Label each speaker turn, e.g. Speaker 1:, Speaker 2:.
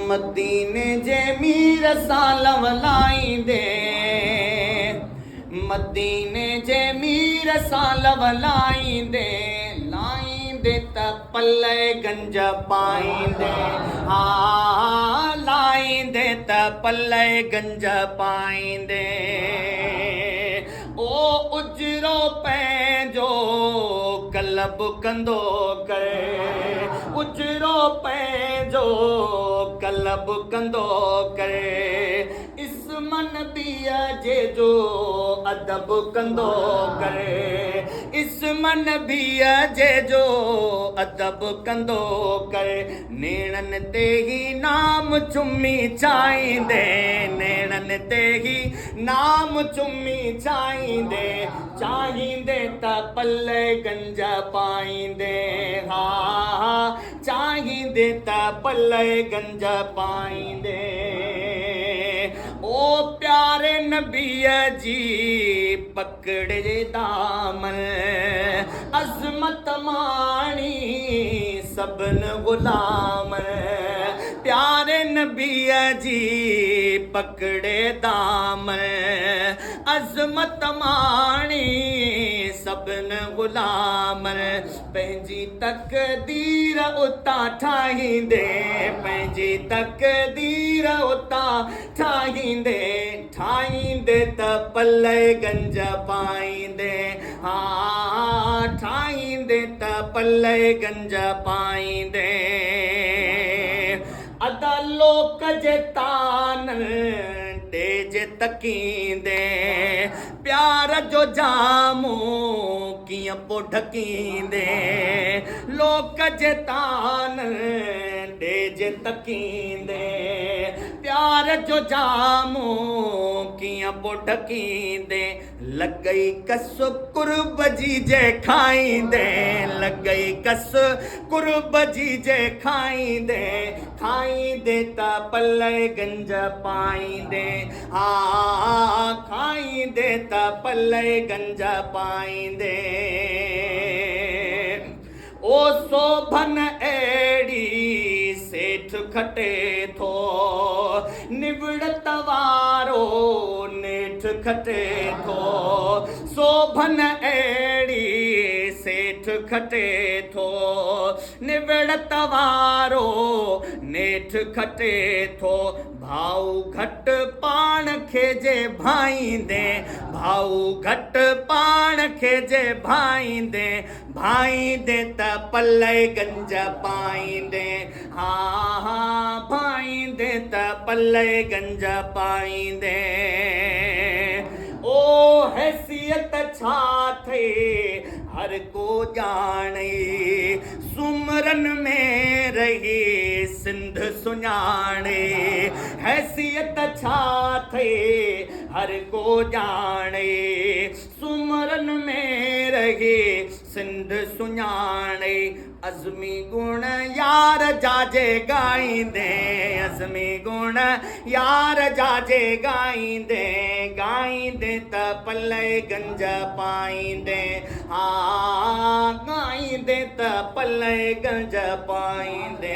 Speaker 1: मदीने जे मीर सां लवलाईंदे, मदीने जे मीर सां लवलाईंदे, लाईंदे त पल्ले गंज पाईंदे, हा लाईंदे त पल्ले गंज पाईंदे। ओ उजरो पंहिंजो कलब कंदो करे, उजरो पंहिंजो कलब कंदो करे, इस्मन बिया जे जो अदब कंदो करे, इस्मन बिया जे जो अदब कंदो करे। नेणन ते ही नाम चुमी चाहींदे, नेणन ते ही नाम चुमी चाहींदे, चाहींदे त पल्ले गंज पाईंदे, हा चाहींदे त पल्ले गंज पाईंदे। ओ प्यारे नबीअ जी पकड़े दामन, अज़मत माणी सभिनि गुलामन, प्यारे नबीअ जी पकड़े दामन, अज़मत माणी सभिनि गुलामन। पंहिंजी तकदीर उतां ठाहींदे, पंहिंजी तकदीर उतां ठाहींदे, ठाहींदे त पल्ले गंज पाईंदे, हा ठाहींदे त पल्ले गंज पाईंदे। अदा लोक जे तानन ॾेज तकींदे, प्यार जो जामू कीअं पो ढकींदे, लोक जे तानन ॾेज तकींदे, प्यार जो जामू कीअं पो ढकींदे। लॻई कस कुर्ब जी जे खाईंदे, लॻई कस कुर्ब जी जे खाईंदे, खाईंदे त पल्ले गंज पाईंदे, हा खाईंदे त पल्ले गंज पाईंदे। ओ शोभन अहिड़ी सेठ खटे थो, निवड़त वारो नेठ खटे थो, शोभन अहिड़ी सेठ खटे थो, निवड़त वारो नेठ खटे थो। भाऊ घट पाण खे जे भाईंदे, भाऊ घट पाण खे जे भाईंदे, भाईंदे त पल्ले गंज पाईंदे, हा हा भाईंदे त पल्ले गंज पाईंदे। ओ हैसियत छा थे हर को ॼाणे, सुमरन में रही सिंध सुञाणे, हैसियत छा थे हर को ॼाणे, सुमरन में रही सिंध सुञाणे। अज़मी गुण यार जाजे गाईंदे, अज़मी गुण यार जाजे गाईंदे, गाईंदे त पल्ले गंज पाईंदे, हा गाईंदे त पल्ले गंज पाईंदे।